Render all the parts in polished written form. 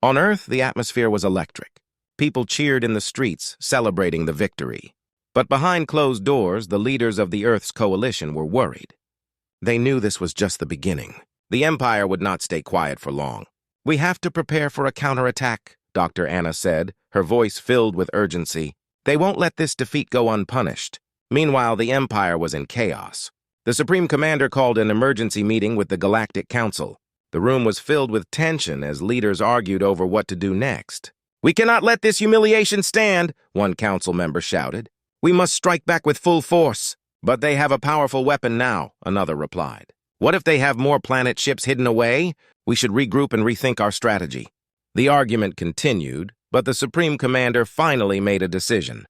On Earth, the atmosphere was electric. People cheered in the streets, celebrating the victory. But behind closed doors, the leaders of the Earth's coalition were worried. They knew this was just the beginning. The Empire would not stay quiet for long. "We have to prepare for a counterattack," Dr. Anna said, her voice filled with urgency. "They won't let this defeat go unpunished." Meanwhile, the Empire was in chaos. The Supreme Commander called an emergency meeting with the Galactic Council. The room was filled with tension as leaders argued over what to do next. "We cannot let this humiliation stand," one council member shouted. "We must strike back with full force." "But they have a powerful weapon now," another replied. "What if they have more planet ships hidden away? We should regroup and rethink our strategy." The argument continued, but the Supreme Commander finally made a decision.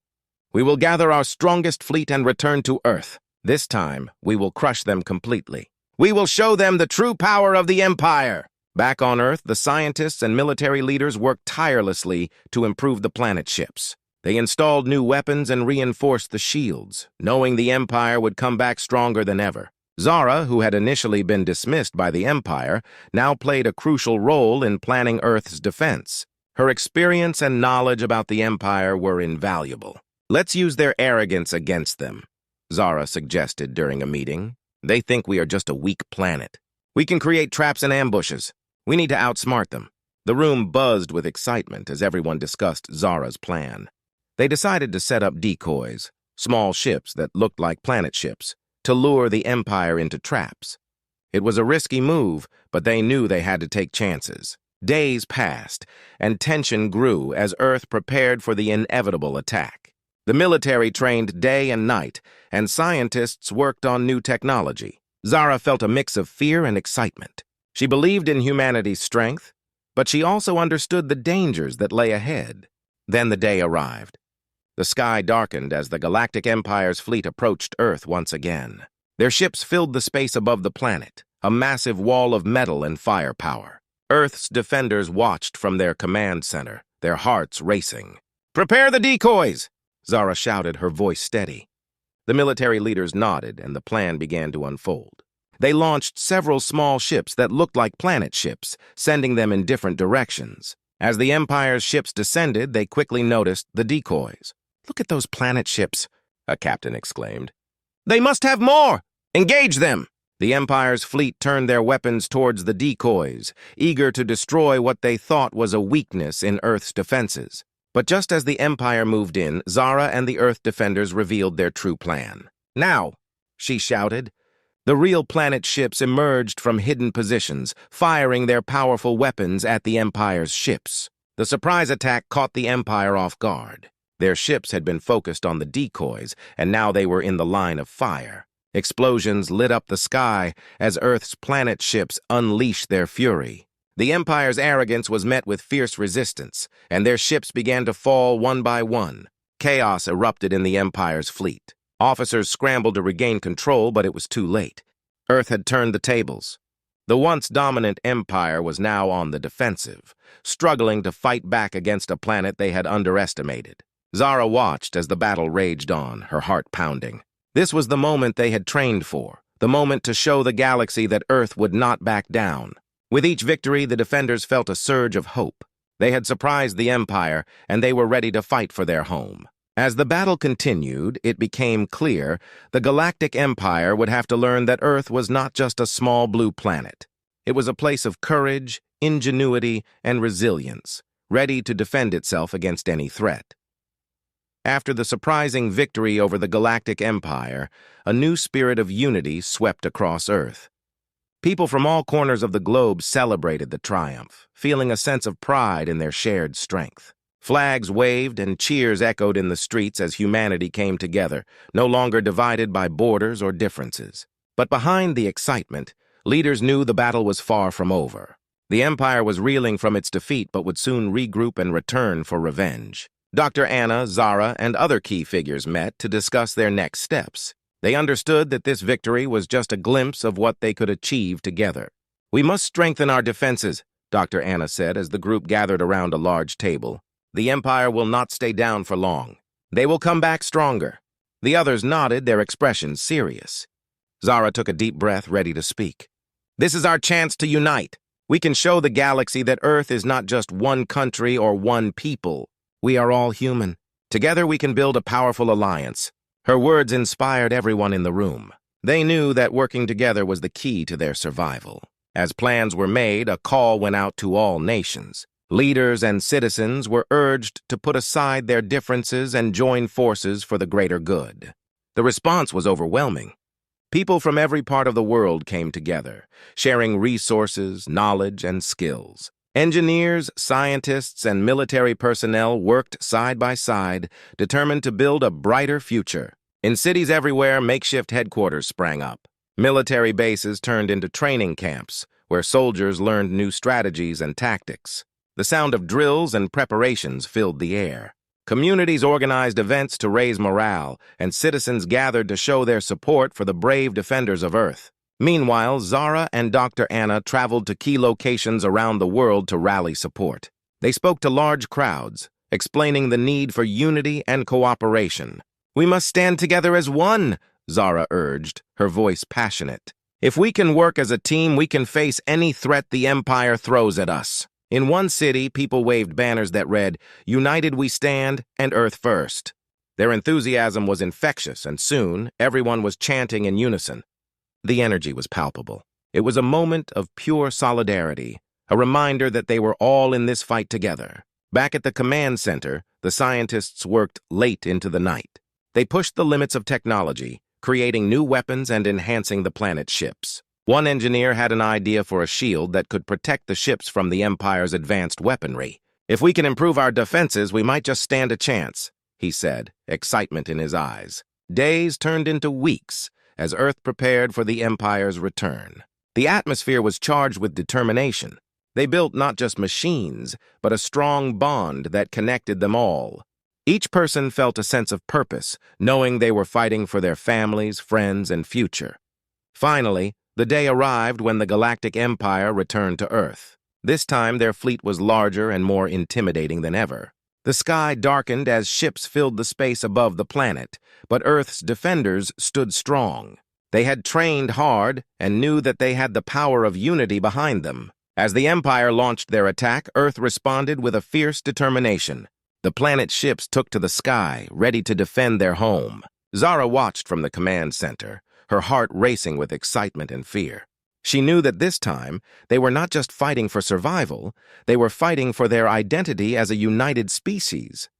"We will gather our strongest fleet and return to Earth. This time, we will crush them completely. We will show them the true power of the Empire." Back on Earth, the scientists and military leaders worked tirelessly to improve the planet ships. They installed new weapons and reinforced the shields, knowing the Empire would come back stronger than ever. Zara, who had initially been dismissed by the Empire, now played a crucial role in planning Earth's defense. Her experience and knowledge about the Empire were invaluable. "Let's use their arrogance against them," Zara suggested during a meeting. "They think we are just a weak planet. We can create traps and ambushes. We need to outsmart them." The room buzzed with excitement as everyone discussed Zara's plan. They decided to set up decoys, small ships that looked like planet ships, to lure the Empire into traps. It was a risky move, but they knew they had to take chances. Days passed, and tension grew as Earth prepared for the inevitable attack. The military trained day and night, and scientists worked on new technology. Zara felt a mix of fear and excitement. She believed in humanity's strength, but she also understood the dangers that lay ahead. Then the day arrived. The sky darkened as the Galactic Empire's fleet approached Earth once again. Their ships filled the space above the planet, a massive wall of metal and firepower. Earth's defenders watched from their command center, their hearts racing. "Prepare the decoys!" Zara shouted, her voice steady. The military leaders nodded, and the plan began to unfold. They launched several small ships that looked like planet ships, sending them in different directions. As the Empire's ships descended, they quickly noticed the decoys. "Look at those planet ships," a captain exclaimed. "They must have more! Engage them!" The Empire's fleet turned their weapons towards the decoys, eager to destroy what they thought was a weakness in Earth's defenses. But just as the Empire moved in, Zara and the Earth defenders revealed their true plan. "Now!" she shouted. The real planet ships emerged from hidden positions, firing their powerful weapons at the Empire's ships. The surprise attack caught the Empire off guard. Their ships had been focused on the decoys, and now they were in the line of fire. Explosions lit up the sky as Earth's planet ships unleashed their fury. The Empire's arrogance was met with fierce resistance, and their ships began to fall one by one. Chaos erupted in the Empire's fleet. Officers scrambled to regain control, but it was too late. Earth had turned the tables. The once dominant Empire was now on the defensive, struggling to fight back against a planet they had underestimated. Zara watched as the battle raged on, her heart pounding. This was the moment they had trained for, the moment to show the galaxy that Earth would not back down. With each victory, the defenders felt a surge of hope. They had surprised the Empire, and they were ready to fight for their home. As the battle continued, it became clear the Galactic Empire would have to learn that Earth was not just a small blue planet. It was a place of courage, ingenuity, and resilience, ready to defend itself against any threat. After the surprising victory over the Galactic Empire, a new spirit of unity swept across Earth. People from all corners of the globe celebrated the triumph, feeling a sense of pride in their shared strength. Flags waved and cheers echoed in the streets as humanity came together, no longer divided by borders or differences. But behind the excitement, leaders knew the battle was far from over. The Empire was reeling from its defeat but would soon regroup and return for revenge. Dr. Anna, Zara, and other key figures met to discuss their next steps. They understood that this victory was just a glimpse of what they could achieve together. "We must strengthen our defenses," Dr. Anna said as the group gathered around a large table. "The Empire will not stay down for long. They will come back stronger." The others nodded, their expressions serious. Zara took a deep breath, ready to speak. "This is our chance to unite. We can show the galaxy that Earth is not just one country or one people. We are all human. Together we can build a powerful alliance. Her words inspired everyone in the room. They knew that working together was the key to their survival. As plans were made, a call went out to all nations. Leaders and citizens were urged to put aside their differences and join forces for the greater good. The response was overwhelming. People from every part of the world came together, sharing resources, knowledge, and skills. Engineers, scientists, and military personnel worked side by side, determined to build a brighter future. In cities everywhere, makeshift headquarters sprang up. Military bases turned into training camps, where soldiers learned new strategies and tactics. The sound of drills and preparations filled the air. Communities organized events to raise morale, and citizens gathered to show their support for the brave defenders of Earth. Meanwhile, Zara and Dr. Anna traveled to key locations around the world to rally support. They spoke to large crowds, explaining the need for unity and cooperation. "We must stand together as one," Zara urged, her voice passionate. "If we can work as a team, we can face any threat the Empire throws at us." In one city, people waved banners that read, "United we stand, and Earth first." Their enthusiasm was infectious, and soon, everyone was chanting in unison. The energy was palpable. It was a moment of pure solidarity, a reminder that they were all in this fight together. Back at the command center, the scientists worked late into the night. They pushed the limits of technology, creating new weapons and enhancing the planet's ships. One engineer had an idea for a shield that could protect the ships from the Empire's advanced weaponry. "If we can improve our defenses, we might just stand a chance," he said, excitement in his eyes. Days turned into weeks as Earth prepared for the Empire's return. The atmosphere was charged with determination. They built not just machines, but a strong bond that connected them all. Each person felt a sense of purpose, knowing they were fighting for their families, friends, and future. Finally, the day arrived when the Galactic Empire returned to Earth. This time, their fleet was larger and more intimidating than ever. The sky darkened as ships filled the space above the planet, but Earth's defenders stood strong. They had trained hard and knew that they had the power of unity behind them. As the Empire launched their attack, Earth responded with a fierce determination. The planet's ships took to the sky, ready to defend their home. Zara watched from the command center, her heart racing with excitement and fear. She knew that this time, they were not just fighting for survival, they were fighting for their identity as a united species.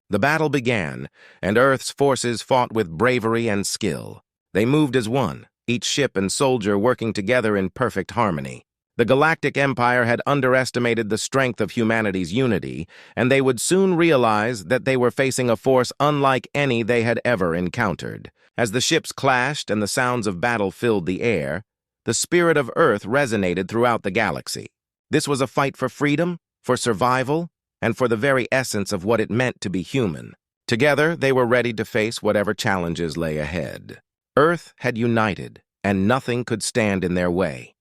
The battle began, and Earth's forces fought with bravery and skill. They moved as one, each ship and soldier working together in perfect harmony. The Galactic Empire had underestimated the strength of humanity's unity, and they would soon realize that they were facing a force unlike any they had ever encountered. As the ships clashed and the sounds of battle filled the air, the spirit of Earth resonated throughout the galaxy. This was a fight for freedom, for survival, and for the very essence of what it meant to be human. Together, they were ready to face whatever challenges lay ahead. Earth had united, and nothing could stand in their way.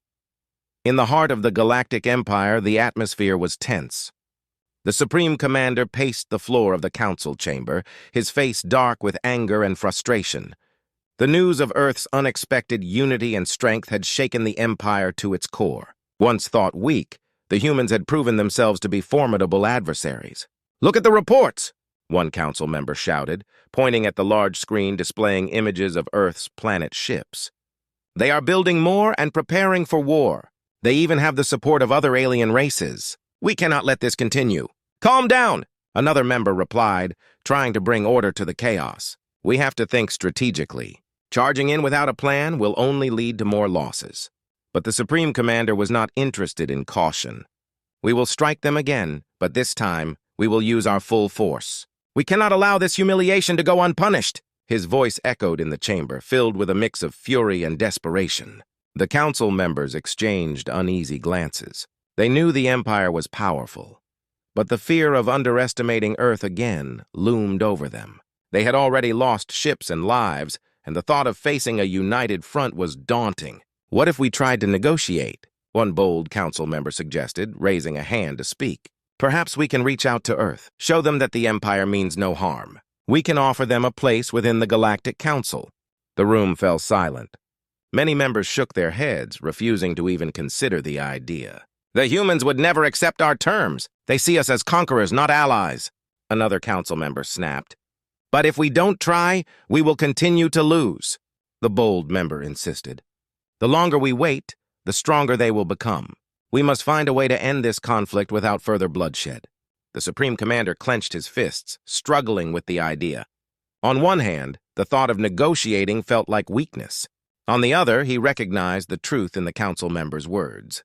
In the heart of the Galactic Empire, the atmosphere was tense. The Supreme Commander paced the floor of the council chamber, his face dark with anger and frustration. The news of Earth's unexpected unity and strength had shaken the Empire to its core. Once thought weak, the humans had proven themselves to be formidable adversaries. "Look at the reports!" one council member shouted, pointing at the large screen displaying images of Earth's planet ships. "They are building more and preparing for war. They even have the support of other alien races. We cannot let this continue." "Calm down," another member replied, trying to bring order to the chaos. "We have to think strategically. Charging in without a plan will only lead to more losses." But the Supreme Commander was not interested in caution. "We will strike them again, but this time we will use our full force. We cannot allow this humiliation to go unpunished." His voice echoed in the chamber, filled with a mix of fury and desperation. The council members exchanged uneasy glances. They knew the Empire was powerful, but the fear of underestimating Earth again loomed over them. They had already lost ships and lives, and the thought of facing a united front was daunting. "What if we tried to negotiate?" one bold council member suggested, raising a hand to speak. "Perhaps we can reach out to Earth, show them that the Empire means no harm. We can offer them a place within the Galactic Council." The room fell silent. Many members shook their heads, refusing to even consider the idea. The humans would never accept our terms. They see us as conquerors, not allies, another council member snapped. But if we don't try, we will continue to lose, the bold member insisted. The longer we wait, the stronger they will become. We must find a way to end this conflict without further bloodshed. The Supreme Commander clenched his fists, struggling with the idea. On one hand, the thought of negotiating felt like weakness. On the other, he recognized the truth in the council member's words.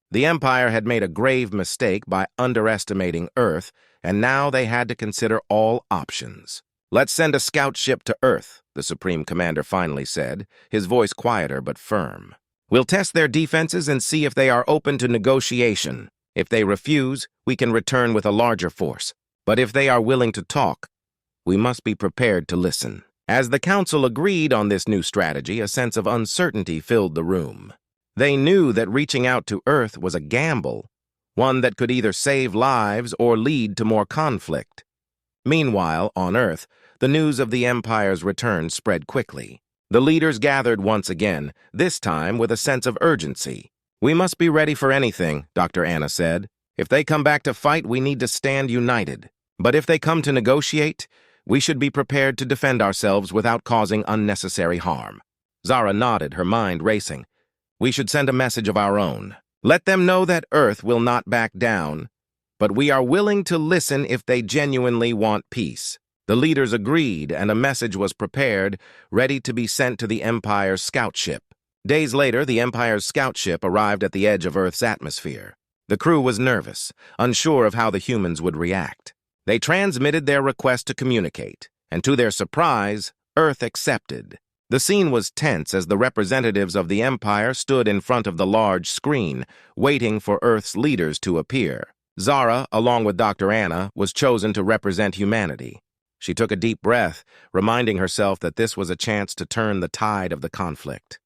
The Empire had made a grave mistake by underestimating Earth, and now they had to consider all options. Let's send a scout ship to Earth, the Supreme Commander finally said, his voice quieter but firm. We'll test their defenses and see if they are open to negotiation. If they refuse, we can return with a larger force. But if they are willing to talk, we must be prepared to listen. As the Council agreed on this new strategy, a sense of uncertainty filled the room. They knew that reaching out to Earth was a gamble, one that could either save lives or lead to more conflict. Meanwhile, on Earth, the news of the Empire's return spread quickly. The leaders gathered once again, this time with a sense of urgency. We must be ready for anything, Dr. Anna said. If they come back to fight, we need to stand united. But if they come to negotiate, we should be prepared to defend ourselves without causing unnecessary harm. Zara nodded, her mind racing. We should send a message of our own. Let them know that Earth will not back down, but we are willing to listen if they genuinely want peace. The leaders agreed, and a message was prepared, ready to be sent to the Empire's scout ship. Days later, the Empire's scout ship arrived at the edge of Earth's atmosphere. The crew was nervous, unsure of how the humans would react. They transmitted their request to communicate, and to their surprise, Earth accepted. The scene was tense as the representatives of the Empire stood in front of the large screen, waiting for Earth's leaders to appear. Zara, along with Dr. Anna, was chosen to represent humanity. She took a deep breath, reminding herself that this was a chance to turn the tide of the conflict.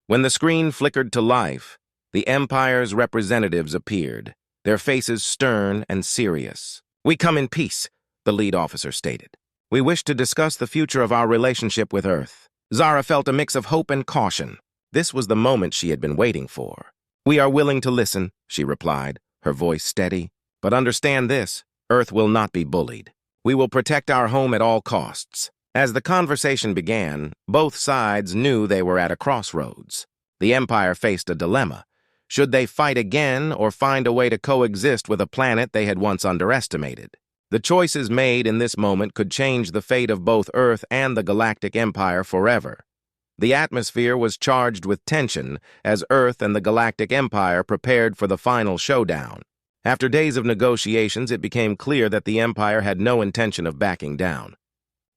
When the screen flickered to life, the Empire's representatives appeared, their faces stern and serious. We come in peace, the lead officer stated. We wish to discuss the future of our relationship with Earth. Zara felt a mix of hope and caution. This was the moment she had been waiting for. We are willing to listen, she replied, her voice steady. But understand this, Earth will not be bullied. We will protect our home at all costs. As the conversation began, both sides knew they were at a crossroads. The Empire faced a dilemma. Should they fight again or find a way to coexist with a planet they had once underestimated? The choices made in this moment could change the fate of both Earth and the Galactic Empire forever. The atmosphere was charged with tension as Earth and the Galactic Empire prepared for the final showdown. After days of negotiations, it became clear that the Empire had no intention of backing down.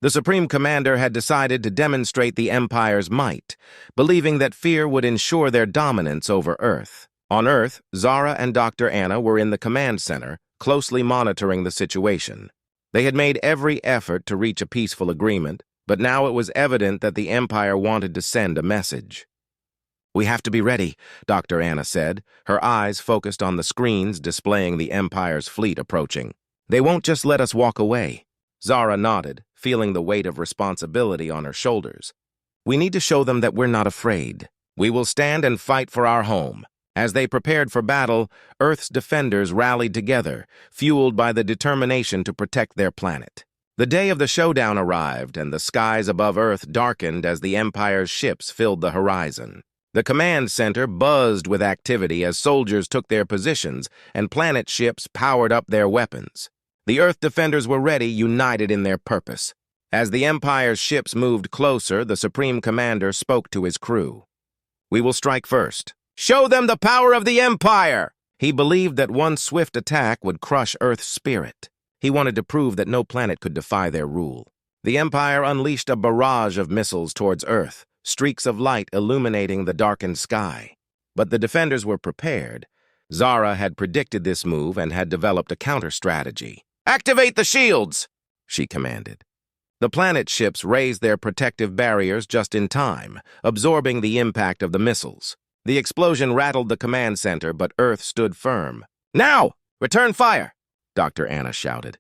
The Supreme Commander had decided to demonstrate the Empire's might, believing that fear would ensure their dominance over Earth. On Earth, Zara and Dr. Anna were in the command center, closely monitoring the situation. They had made every effort to reach a peaceful agreement, but now it was evident that the Empire wanted to send a message. We have to be ready, Dr. Anna said, her eyes focused on the screens displaying the Empire's fleet approaching. They won't just let us walk away. Zara nodded, feeling the weight of responsibility on her shoulders. We need to show them that we're not afraid. We will stand and fight for our home. As they prepared for battle, Earth's defenders rallied together, fueled by the determination to protect their planet. The day of the showdown arrived, and the skies above Earth darkened as the Empire's ships filled the horizon. The command center buzzed with activity as soldiers took their positions and planet ships powered up their weapons. The Earth defenders were ready, united in their purpose. As the Empire's ships moved closer, the Supreme Commander spoke to his crew. We will strike first. Show them the power of the Empire! He believed that one swift attack would crush Earth's spirit. He wanted to prove that no planet could defy their rule. The Empire unleashed a barrage of missiles towards Earth, streaks of light illuminating the darkened sky. But the defenders were prepared. Zara had predicted this move and had developed a counter-strategy. Activate the shields, she commanded. The planet ships raised their protective barriers just in time, absorbing the impact of the missiles. The explosion rattled the command center, but Earth stood firm. Now! Return fire! Dr. Anna shouted.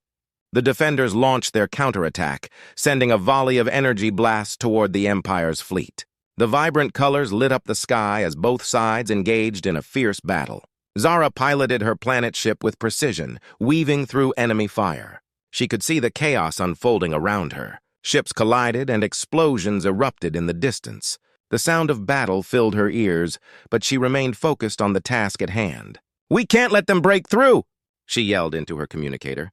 The defenders launched their counterattack, sending a volley of energy blasts toward the Empire's fleet. The vibrant colors lit up the sky as both sides engaged in a fierce battle. Zara piloted her planet ship with precision, weaving through enemy fire. She could see the chaos unfolding around her. Ships collided and explosions erupted in the distance. The sound of battle filled her ears, but she remained focused on the task at hand. "We can't let them break through!" she yelled into her communicator.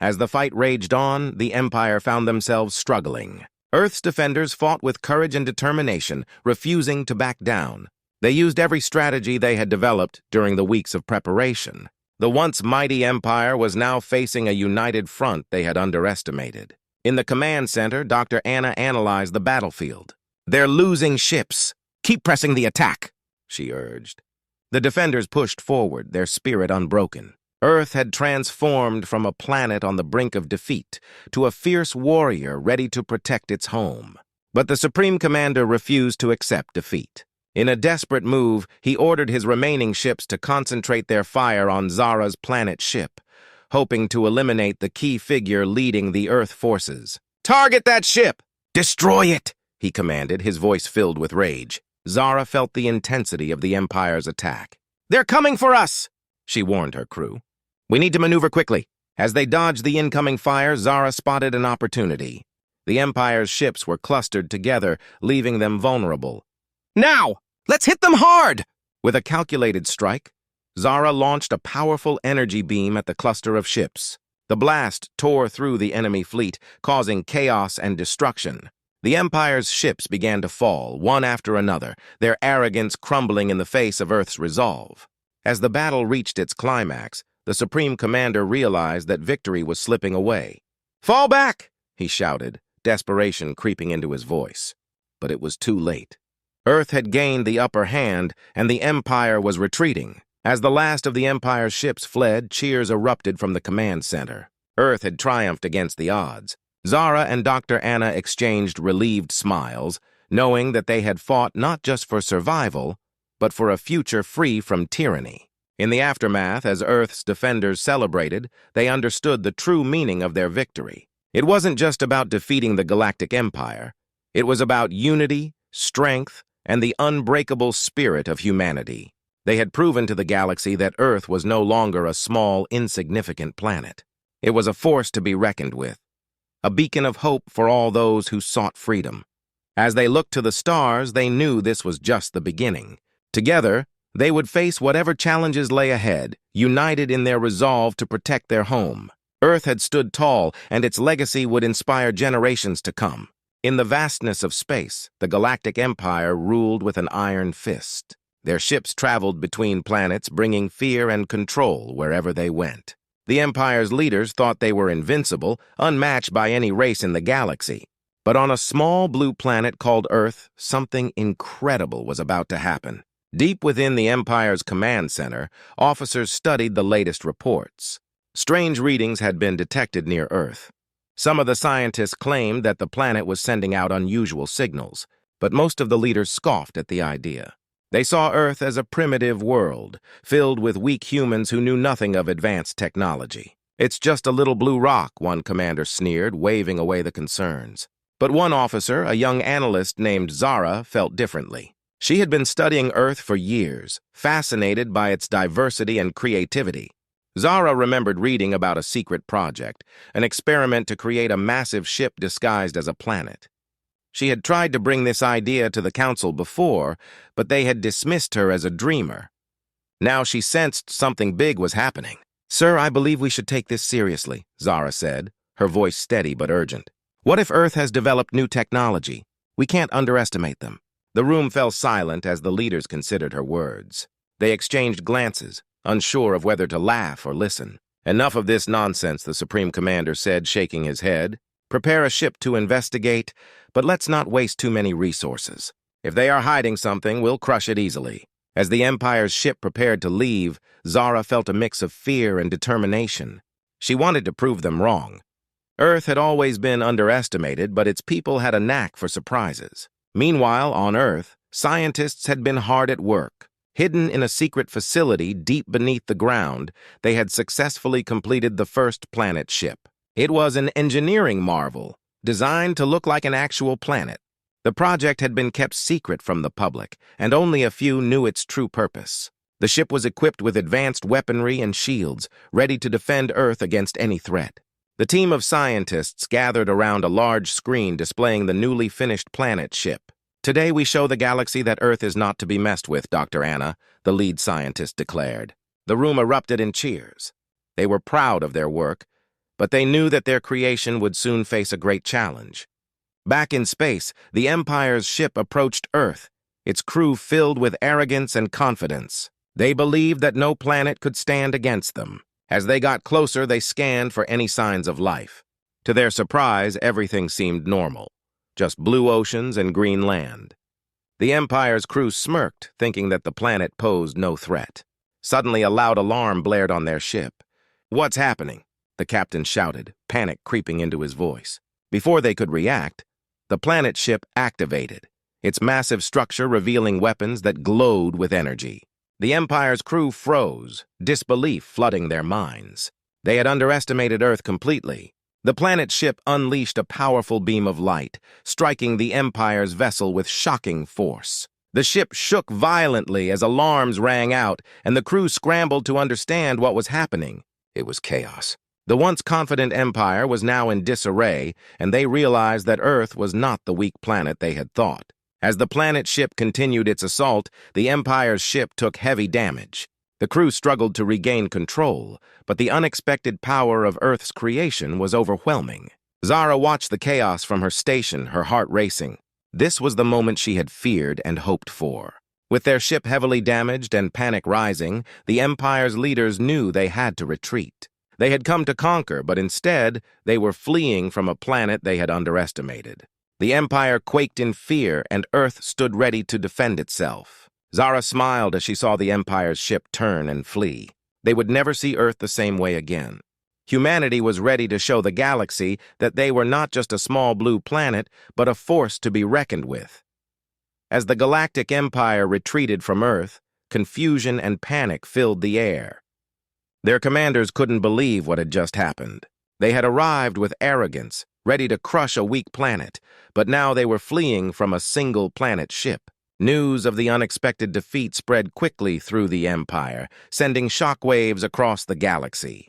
As the fight raged on, the Empire found themselves struggling. Earth's defenders fought with courage and determination, refusing to back down. They used every strategy they had developed during the weeks of preparation. The once mighty Empire was now facing a united front they had underestimated. In the command center, Dr. Anna analyzed the battlefield. "They're losing ships. Keep pressing the attack," she urged. The defenders pushed forward, their spirit unbroken. Earth had transformed from a planet on the brink of defeat to a fierce warrior ready to protect its home. But the Supreme Commander refused to accept defeat. In a desperate move, he ordered his remaining ships to concentrate their fire on Zara's planet ship, hoping to eliminate the key figure leading the Earth forces. "Target that ship! Destroy it!" he commanded, his voice filled with rage. Zara felt the intensity of the Empire's attack. "They're coming for us!" she warned her crew. "We need to maneuver quickly." As they dodged the incoming fire, Zara spotted an opportunity. The Empire's ships were clustered together, leaving them vulnerable. "Now! Let's hit them hard!" With a calculated strike, Zara launched a powerful energy beam at the cluster of ships. The blast tore through the enemy fleet, causing chaos and destruction. The Empire's ships began to fall, one after another, their arrogance crumbling in the face of Earth's resolve. As the battle reached its climax, the Supreme Commander realized that victory was slipping away. "Fall back!" he shouted, desperation creeping into his voice. But it was too late. Earth had gained the upper hand, and the Empire was retreating. As the last of the Empire's ships fled, cheers erupted from the command center. Earth had triumphed against the odds. Zara and Dr. Anna exchanged relieved smiles, knowing that they had fought not just for survival, but for a future free from tyranny. In the aftermath, as Earth's defenders celebrated, they understood the true meaning of their victory. It wasn't just about defeating the Galactic Empire. It was about unity, strength, and the unbreakable spirit of humanity. They had proven to the galaxy that Earth was no longer a small, insignificant planet. It was a force to be reckoned with, a beacon of hope for all those who sought freedom. As they looked to the stars, they knew this was just the beginning. Together, they would face whatever challenges lay ahead, united in their resolve to protect their home. Earth had stood tall, and its legacy would inspire generations to come. In the vastness of space, the Galactic Empire ruled with an iron fist. Their ships traveled between planets, bringing fear and control wherever they went. The Empire's leaders thought they were invincible, unmatched by any race in the galaxy. But on a small blue planet called Earth, something incredible was about to happen. Deep within the Empire's command center, officers studied the latest reports. Strange readings had been detected near Earth. Some of the scientists claimed that the planet was sending out unusual signals, but most of the leaders scoffed at the idea. They saw Earth as a primitive world, filled with weak humans who knew nothing of advanced technology. "It's just a little blue rock," one commander sneered, waving away the concerns. But one officer, a young analyst named Zara, felt differently. She had been studying Earth for years, fascinated by its diversity and creativity. Zara remembered reading about a secret project, an experiment to create a massive ship disguised as a planet. She had tried to bring this idea to the council before, but they had dismissed her as a dreamer. Now she sensed something big was happening. "Sir, I believe we should take this seriously," Zara said, her voice steady but urgent. "What if Earth has developed new technology? We can't underestimate them." The room fell silent as the leaders considered her words. They exchanged glances, unsure of whether to laugh or listen. "Enough of this nonsense," the Supreme Commander said, shaking his head. "Prepare a ship to investigate, but let's not waste too many resources. If they are hiding something, we'll crush it easily." As the Empire's ship prepared to leave, Zara felt a mix of fear and determination. She wanted to prove them wrong. Earth had always been underestimated, but its people had a knack for surprises. Meanwhile, on Earth, scientists had been hard at work. Hidden in a secret facility deep beneath the ground, they had successfully completed the first planet ship. It was an engineering marvel, designed to look like an actual planet. The project had been kept secret from the public, and only a few knew its true purpose. The ship was equipped with advanced weaponry and shields, ready to defend Earth against any threat. The team of scientists gathered around a large screen displaying the newly finished planet ship. "Today we show the galaxy that Earth is not to be messed with, Dr. Anna," the lead scientist declared. The room erupted in cheers. They were proud of their work, but they knew that their creation would soon face a great challenge. Back in space, the Empire's ship approached Earth, its crew filled with arrogance and confidence. They believed that no planet could stand against them. As they got closer, they scanned for any signs of life. To their surprise, everything seemed normal, just blue oceans and green land. The Empire's crew smirked, thinking that the planet posed no threat. Suddenly, a loud alarm blared on their ship. "What's happening?" the captain shouted, panic creeping into his voice. Before they could react, the planet ship activated, its massive structure revealing weapons that glowed with energy. The Empire's crew froze, disbelief flooding their minds. They had underestimated Earth completely. The planet ship unleashed a powerful beam of light, striking the Empire's vessel with shocking force. The ship shook violently as alarms rang out, and the crew scrambled to understand what was happening. It was chaos. The once confident Empire was now in disarray, and they realized that Earth was not the weak planet they had thought. As the planet ship continued its assault, the Empire's ship took heavy damage. The crew struggled to regain control, but the unexpected power of Earth's creation was overwhelming. Zara watched the chaos from her station, her heart racing. This was the moment she had feared and hoped for. With their ship heavily damaged and panic rising, the Empire's leaders knew they had to retreat. They had come to conquer, but instead, they were fleeing from a planet they had underestimated. The Empire quaked in fear, and Earth stood ready to defend itself. Zara smiled as she saw the Empire's ship turn and flee. They would never see Earth the same way again. Humanity was ready to show the galaxy that they were not just a small blue planet, but a force to be reckoned with. As the Galactic Empire retreated from Earth, confusion and panic filled the air. Their commanders couldn't believe what had just happened. They had arrived with arrogance, ready to crush a weak planet, but now they were fleeing from a single planet ship. News of the unexpected defeat spread quickly through the Empire, sending shockwaves across the galaxy.